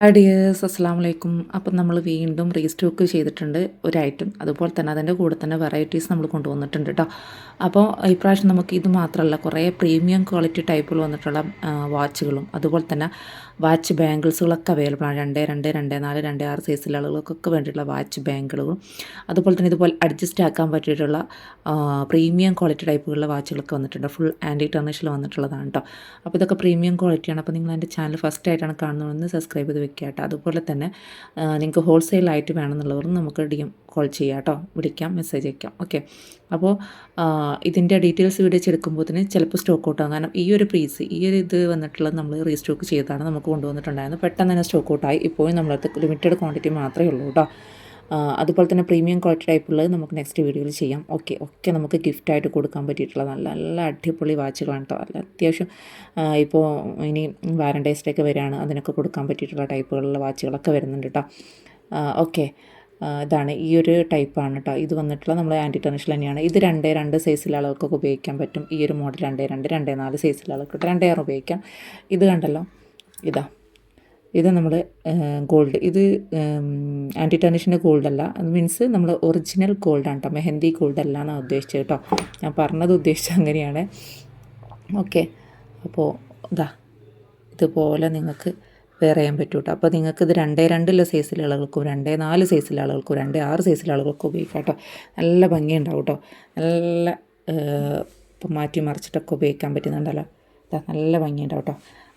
Hi dears, അസ്സലാമു അലൈക്കും. അപ്പം നമ്മൾ വീണ്ടും റീസ്റ്റോക്ക് ചെയ്തിട്ടുണ്ട് ഒരു ഐറ്റം. അതുപോലെ തന്നെ അതിൻ്റെ കൂടെ തന്നെ വെറൈറ്റീസ് നമ്മൾ കൊണ്ടുവന്നിട്ടുണ്ട് കേട്ടോ. അപ്പോൾ ഇപ്രാവശ്യം നമുക്ക് ഇത് മാത്രമല്ല, കുറേ പ്രീമിയം ക്വാളിറ്റി ടൈപ്പുകൾ വന്നിട്ടുള്ള വാച്ചുകളും അതുപോലെ തന്നെ വാച്ച് ബാംഗിൾസുകളൊക്കെ അവൈലബിൾ ആണ്. 2, 2, 2, 4, 2, 6 സൈസിലുള്ള ആളുകൾക്കൊക്കെ വേണ്ടിയിട്ടുള്ള വാച്ച് ബാംഗിളുകളും അതുപോലെ തന്നെ ഇതുപോലെ അഡ്ജസ്റ്റ് ആക്കാൻ പറ്റിയിട്ടുള്ള പ്രീമിയം ക്വാളിറ്റി ടൈപ്പുകളിലെ വാച്ചുകളൊക്കെ വന്നിട്ടുണ്ട്. ഫുൾ ആൻറ്റി ടെർണിഷിൽ വന്നിട്ടുള്ളതാണ് കേട്ടോ. അപ്പോൾ ഇതൊക്കെ പ്രീമിയം ക്വാളിറ്റിയാണ്. അപ്പോൾ നിങ്ങൾ എൻ്റെ ചാനൽ ഫസ്റ്റ് ആയിട്ടാണ് കാണുന്നതെന്ന് സബ്സ്ക്രൈബ് ചെയ്ത് വെക്കുക കേട്ടോ. അതുപോലെ തന്നെ നിങ്ങൾക്ക് ഹോൾസെയിലായിട്ട് വേണമെന്നുള്ളവർ നമുക്ക് കോൾ ചെയ്യാം കേട്ടോ, വിളിക്കാം, മെസ്സേജ് അയക്കാം. ഓക്കെ. അപ്പോൾ ഇതിൻ്റെ ഡീറ്റെയിൽസ് വീഡിയോ എടുക്കുമ്പോഴത്തേന് ചിലപ്പോൾ സ്റ്റോക്ക് ഔട്ട് ആകും. കാരണം ഈ ഒരു ഇത് വന്നിട്ടുള്ളത് നമ്മൾ റീസ്റ്റോക്ക് ചെയ്താണ് നമുക്ക് കൊണ്ടുവന്നിട്ടുണ്ടായിരുന്നു. പെട്ടെന്ന് തന്നെ സ്റ്റോക്ക് ഔട്ടായി. ഇപ്പോഴും നമ്മളടുത്ത് ലിമിറ്റഡ് ക്വാണ്ടിറ്റി മാത്രമേ ഉള്ളൂ കേട്ടോ. അതുപോലെ തന്നെ പ്രീമിയം ക്വാളിറ്റി ടൈപ്പുള്ളത് നമുക്ക് നെക്സ്റ്റ് വീഡിയോയിൽ ചെയ്യാം. ഒക്കെ നമുക്ക് ഗിഫ്റ്റായിട്ട് കൊടുക്കാൻ പറ്റിയിട്ടുള്ള നല്ല നല്ല അടിപൊളി വാച്ചുകളാണ് കേട്ടോ. നല്ല അത്യാവശ്യം ഇപ്പോൾ ഇനി വാലൻറ്റൈൻസ് ഡേ ഒക്കെ വരികയാണ്, അതിനൊക്കെ കൊടുക്കാൻ പറ്റിയിട്ടുള്ള ടൈപ്പുകളുള്ള വാച്ചുകളൊക്കെ വരുന്നുണ്ട് കേട്ടോ. ഓക്കെ. ഇതാണ് ഈ ഒരു ടൈപ്പാണ് കേട്ടോ. ഇത് വന്നിട്ടുള്ള നമ്മൾ ആൻറ്റി ടെർണിഷിൽ തന്നെയാണ്. ഇത് 2 സൈസിലെ ആളുകൾക്കൊക്കെ ഉപയോഗിക്കാൻ പറ്റും. ഈ ഒരു മോഡൽ 2, 2, 4 സൈസിലെ ആളുകൾക്ക് 2 ഉപയോഗിക്കാം. ഇത് കണ്ടല്ലോ, ഇത് നമ്മൾ ഗോൾഡ്, ഇത് ആൻറ്റി ടെർണിഷിൻ്റെ ഗോൾഡല്ല, അത് മീൻസ് നമ്മൾ ഒറിജിനൽ ഗോൾഡാണ് കേട്ടോ, മെഹന്തി ഗോൾഡ് അല്ല എന്നാണ് ഉദ്ദേശിച്ചത് കേട്ടോ. ഞാൻ പറഞ്ഞത് ഉദ്ദേശിച്ചത് അങ്ങനെയാണ്. ഓക്കെ. അപ്പോൾ ഇതുപോലെ നിങ്ങൾക്ക് വെയർ ചെയ്യാൻ പറ്റും കേട്ടോ. അപ്പോൾ നിങ്ങൾക്ക് ഇത് 2 സൈസിലെ ആളുകൾക്കും 2, 4 സൈസിലെ ആളുകൾക്കും 2, 6 സൈസിലെ ആളുകൾക്കും ഉപയോഗിക്കാം കേട്ടോ. നല്ല ഭംഗിയുണ്ടാവും കേട്ടോ. നല്ല ഇപ്പം മാറ്റി മറിച്ചിട്ടൊക്കെ ഉപയോഗിക്കാൻ പറ്റുന്നുണ്ടല്ലോ. നല്ല ഭംഗിയുണ്ടാവും കേട്ടോ.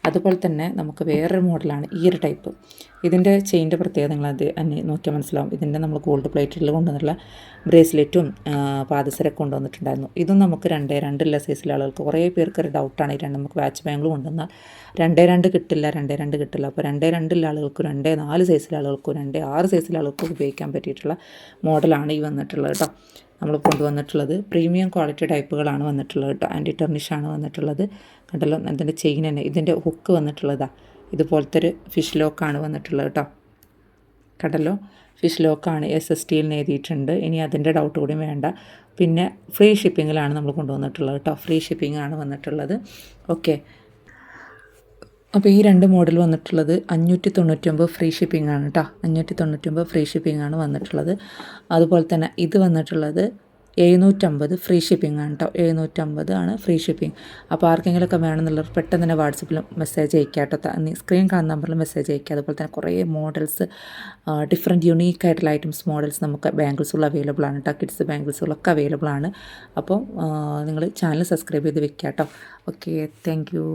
അതുപോലെ തന്നെ നമുക്ക് വേറൊരു മോഡലാണ് ഈ ഒരു ടൈപ്പ്. ഇതിൻ്റെ ചെയിൻ്റെ പ്രത്യേകത നിങ്ങളത് നോക്കിയാൽ മനസ്സിലാവും. ഇതിൻ്റെ നമ്മൾ ഗോൾഡ് പ്ലേറ്റിൽ കൊണ്ടുവന്നിട്ടുള്ള ബ്രേസ്ലെറ്റും പാദസരൊക്കെ കൊണ്ടുവന്നിട്ടുണ്ടായിരുന്നു. ഇതും നമുക്ക് 2 സൈസിലെ ആളുകൾക്ക് കുറേ പേർക്ക് ഒരു ഡൗട്ടാണ്. ഈ നമുക്ക് വാച്ച് ബാങ്കിൾ കൊണ്ടുവന്നാൽ 2 കിട്ടില്ല. അപ്പോൾ 2 ആളുകൾക്കും 2, 4 സൈസിലെ ആളുകൾക്കും 2, 6 സൈസിലെ ആളുകൾക്കും ഉപയോഗിക്കാൻ പറ്റിയിട്ടുള്ള മോഡലാണ് ഈ വന്നിട്ടുള്ളത് കേട്ടോ. നമ്മൾ കൊണ്ടുവന്നിട്ടുള്ളത് പ്രീമിയം ക്വാളിറ്റി ടൈപ്പുകളാണ് വന്നിട്ടുള്ളത് കേട്ടോ. ആൻറ്റി ടെർണിഷാണ് വന്നിട്ടുള്ളത്. കണ്ടല്ലോ, ഇതിൻ്റെ ചെയിൻ തന്നെ, ഇതിൻ്റെ ഹുക്ക് വന്നിട്ടുള്ളതാണ്. ഇതുപോലത്തെ ഒരു ഫിഷ് ലോക്കാണ് വന്നിട്ടുള്ളത് കേട്ടോ. കണ്ടല്ലോ, ഫിഷ് ലോക്കാണ്, SST എഴുതിയിട്ടുണ്ട്. ഇനി അതിൻ്റെ ഡൗട്ട് കൂടി വേണ്ട. പിന്നെ ഫ്രീ ഷിപ്പിങ്ങിലാണ് നമ്മൾ കൊണ്ടുവന്നിട്ടുള്ളത് കേട്ടോ. ഫ്രീ ഷിപ്പിംഗ് ആണ് വന്നിട്ടുള്ളത്. ഓക്കെ. അപ്പോൾ ഈ 2 മോഡൽ വന്നിട്ടുള്ളത് 599 ഫ്രീ ഷിപ്പിംഗ് ആണ് കേട്ടോ. 599 ഫ്രീ ഷിപ്പിംഗ് ആണ് വന്നിട്ടുള്ളത്. അതുപോലെ തന്നെ ഇത് വന്നിട്ടുള്ളത് 750 ഫ്രീ ഷിപ്പിംഗ് ആണ് കേട്ടോ. 750 ആണ് ഫ്രീ ഷിപ്പിംഗ്. അപ്പോൾ ആർക്കെങ്കിലുമൊക്കെ വേണമെന്നുള്ളവർ പെട്ടെന്ന് തന്നെ വാട്സപ്പിൽ മെസ്സേജ് അയക്കുക കേട്ടോ. സ്ക്രീൻ കാണുന്ന നമ്പറിൽ മെസ്സേജ് അയക്കുക. അതുപോലെ തന്നെ കുറേ മോഡൽസ്, ഡിഫറെൻറ്റ് യുണീക്കായിട്ടുള്ള ഐറ്റംസ് മോഡൽസ് നമുക്ക് ബാംഗിൾസുകൾ അവൈലബിൾ ആണ് കേട്ടോ. കിഡ്സ് ബാംഗിൾസുകളൊക്കെ അവൈലബിൾ ആണ്. അപ്പോൾ നിങ്ങൾ ചാനൽ സബ്സ്ക്രൈബ് ചെയ്ത് വെക്കുക കേട്ടോ. Okay, thank you.